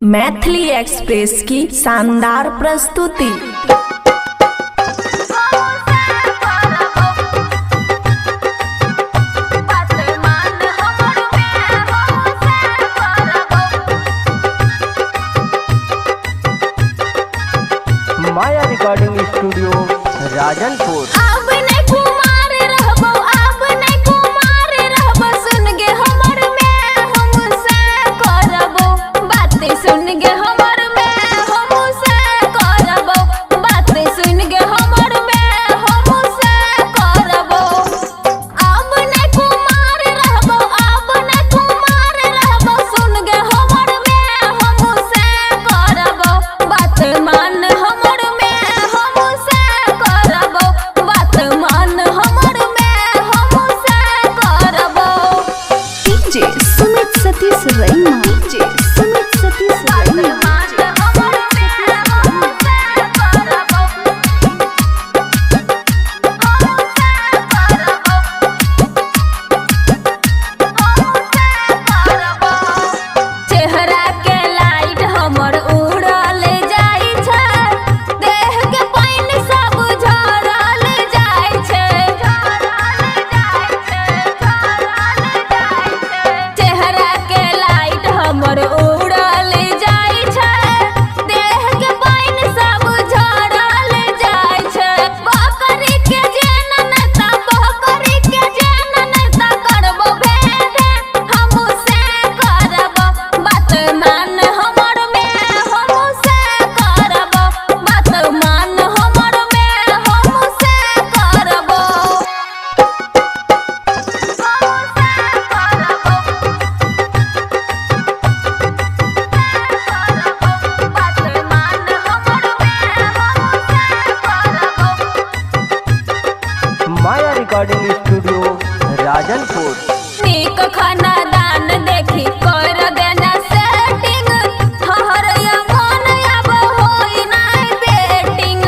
Maithili express की शानदार प्रस्तुति। माया रिकॉर्डिंग स्टूडियो राजनपुर। सतीश रैना सुमित सतीश रैना चेहरा के लाइट हमर उड़ल जाई छै, देह के पानी सब झरल जाई छै। चेहरा के लाइट हमर उड़ल जाई छै, देह के पानी सब झरल जाई छै। बकरी के जेना नता बकरी के जेना नता करबो भेद हमहु से करबो बात मान हमर में हमहु से करबो बात मान हमर में हमहु से करबो माया रिकॉर्डिंग स्टूडियो राजनपुर। नीक खाना दान देखी कर देना सेटिंग, हर या मन अब होई नाय बेटिंग।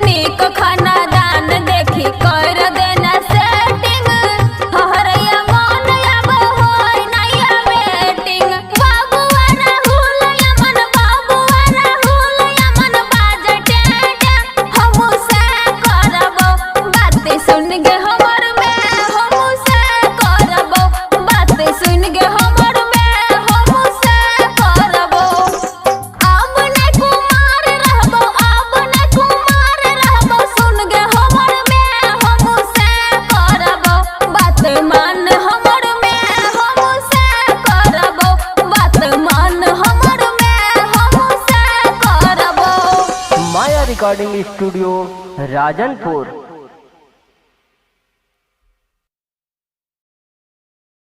नीक खाना दान देखी कर देना सेटिंग, हर या मन अब होई नाय बेटिंग। बाबुआ राहुल या मन बाबुआ राहुल या मन बाजटे हमहु से करबो बात सुन गे हमर में हमहु से करबो बात सुन गे हमर में हमहु से करबो। अब नै कुमार रहबो अब नै कुमार रहबो सुन गे हमर में हमहु से करबो बात मान हमर में हमहु से करबो बात मान हमर में हमहु से करबो। माया रिकॉर्डिंग स्टूडियो राजनपुर।